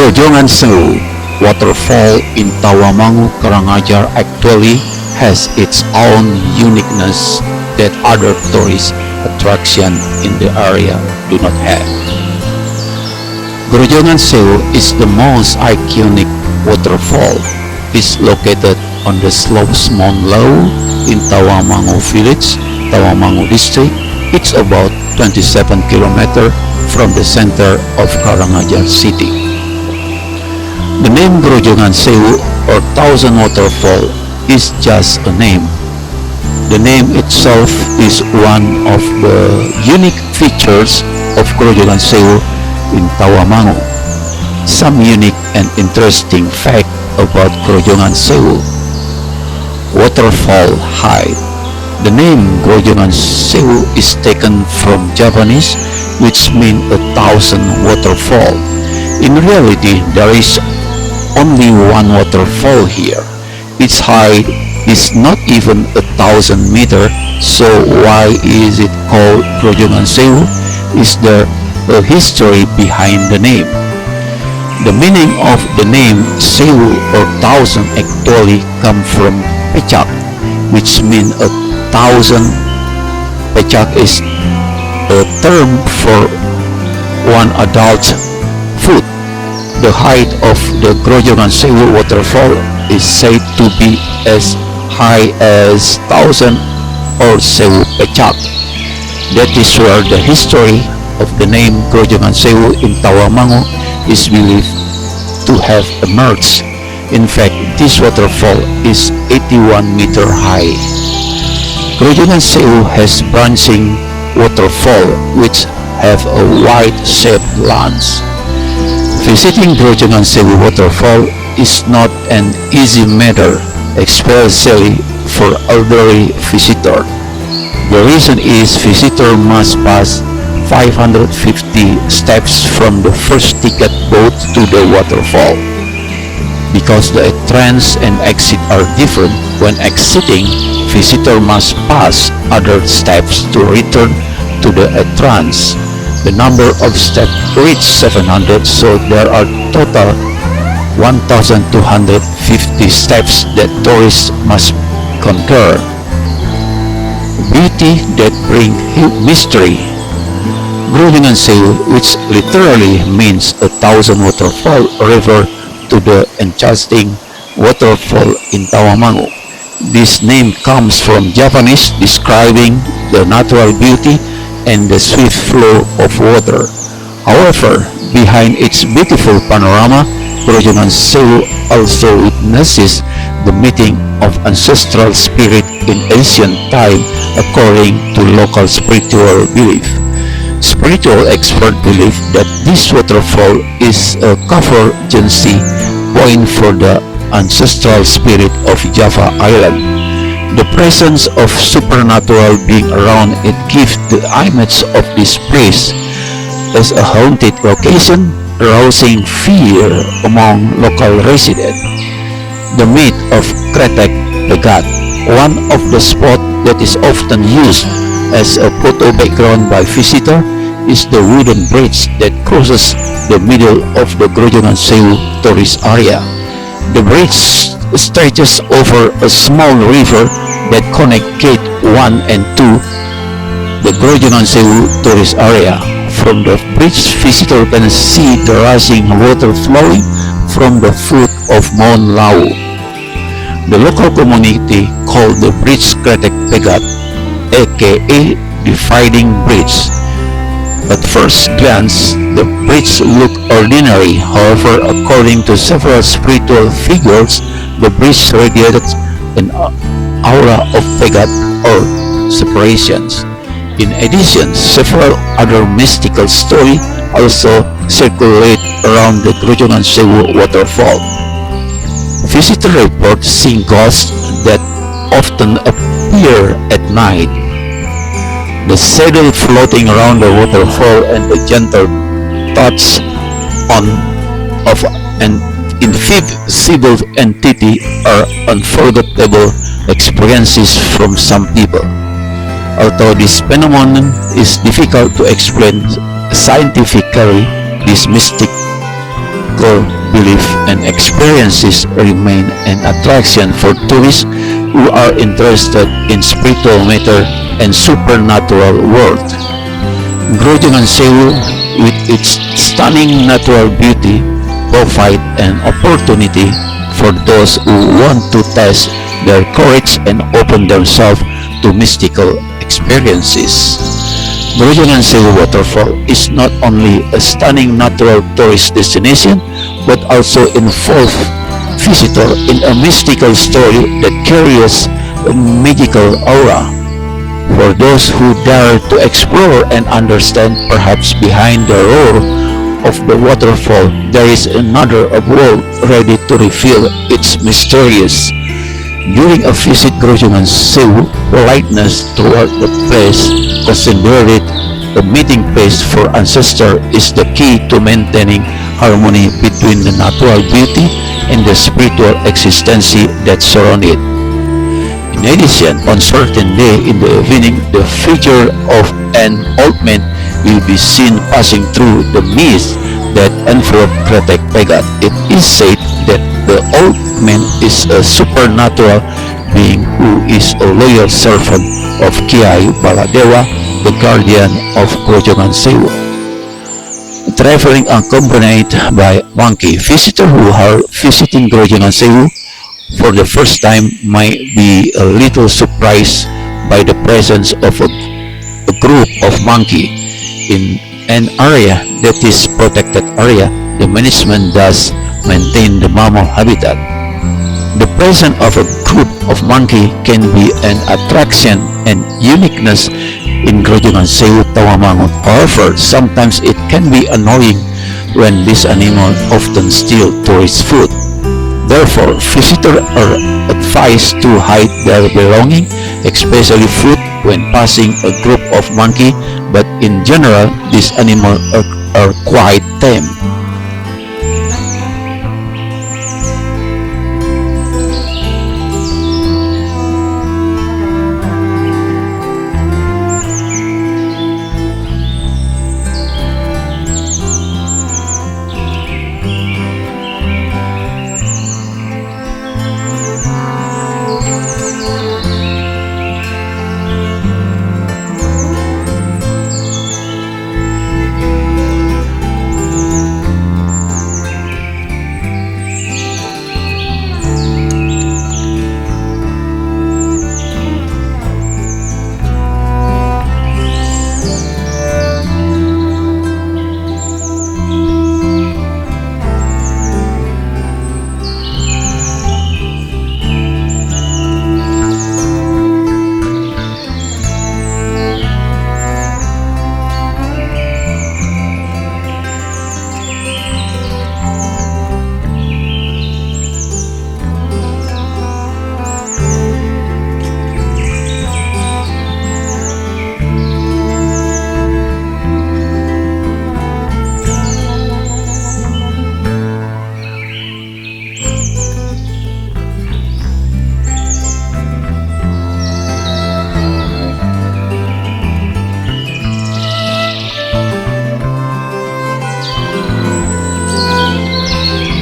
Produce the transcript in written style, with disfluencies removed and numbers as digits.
Grojongan Sewu waterfall in Tawamangu, Karangajar actually has its own uniqueness that other tourist attractions in the area do not have. Grojongan Sewu is the most iconic waterfall. It's located on the slopes Mount Lawu in Tawamangu village, Tawamangu district. It's about 27 km from the center of Karangajar city. The name Grojongan Sewu or Thousand Waterfall is just a name. The name itself is one of the unique features of Grojongan Sewu in Tawamangu. Some unique and interesting fact about Grojongan Sewu. Waterfall height. The name Grojongan Sewu is taken from Japanese, which means 1,000 waterfall. In reality, there is only one waterfall here. Its height is not even 1,000 meters, so why is it called Grojongan Sewu? Is there a history behind the name? The meaning of the name Sewu or thousand actually come from Pecak, which means 1,000. Pecak is a term for one adult foot. The height of the Grojongan Sewu waterfall is said to be as high as 1,000 or Sewu Pecak. That is where the history of the name Grojongan Sewu in Tawamangu is believed to have emerged. In fact, this waterfall is 81 meter high. Grojongan Sewu has branching waterfall which have a wide-shaped lance. Visiting Grojongan Sewu waterfall is not an easy matter, especially for elderly visitor. The reason is visitor must pass 550 steps from the first ticket boat to the waterfall. Because the entrance and exit are different, when exiting, visitor must pass other steps to return to the entrance. The number of steps reached 700, so there are total 1,250 steps that tourists must conquer. Beauty that brings mystery. Grojongan Sewu, which literally means 1,000 waterfall, refer to the enchanting waterfall in Tawamangu. This name comes from Japanese, describing the natural beauty and the swift flow of water. However, behind its beautiful panorama, Grojongan Sewu also witnesses the meeting of ancestral spirit in ancient time according to local spiritual belief. Spiritual experts believe that this waterfall is a convergence point for the ancestral spirit of Java Island. The presence of supernatural being around it gives the image of this place as a haunted location, arousing fear among local residents. The myth of Kretek Pegat, one of the spots that is often used as a photo background by visitors, is the wooden bridge that crosses the middle of the Grojongan Sewu tourist area. The bridge stretches over a small river that connect Gate 1 and 2, the Grojongan Sewu tourist area. From the bridge, visitors can see the rushing water flowing from the foot of Mount Lawu. The local community called the bridge Kretek Pegat, aka Dividing Bridge. At first glance, the bridge looked ordinary. However, according to several spiritual figures, the bridge radiated an aura of Pegat or separations. In addition, several other mystical stories also circulate around the Grojongan Sewu waterfall. Visitors report seeing ghosts that often appear at night. The shadow floating around the waterfall and the gentle touch of an invisible entity are unforgettable experiences from some people. Although this phenomenon is difficult to explain scientifically, this mystic mystical belief and experiences remain an attraction for tourists who are interested in spiritual matter and supernatural world. Grojangan Sewu, with its stunning natural beauty, provide an opportunity for those who want to test their courage and open themselves to mystical experiences. Grojangan Sewu Waterfall is not only a stunning natural tourist destination but also involves visitor in a mystical story that carries a magical aura. For those who dare to explore and understand, perhaps behind the roar of the waterfall there is another world ready to reveal its mysterious. During a visit Grojangan Sewu, politeness toward the place, consider it a meeting place for ancestors, is the key to maintaining harmony between the natural beauty and the spiritual existence that surround it. In addition, on certain day in the evening, the figure of an old man will be seen passing through the mist that envelop Kretek Pegat. It is said that the old man is a supernatural being who is a loyal servant of Kiai Baladewa, the guardian of Grojangan Sewu. Traveling accompanied by monkey, visitors who are visiting Grojangan Sewu for the first time might be a little surprised by the presence of a group of monkey in an area that is protected area. The management does maintain the mammal habitat. The presence of a group of monkey can be an attraction and uniqueness in Grojangan Sewu Tawamangun. However, sometimes it can be annoying when this animal often steal tourist food. Therefore, visitors are advised to hide their belongings, especially food, when passing a group of monkeys, but in general, these animals are quite tame.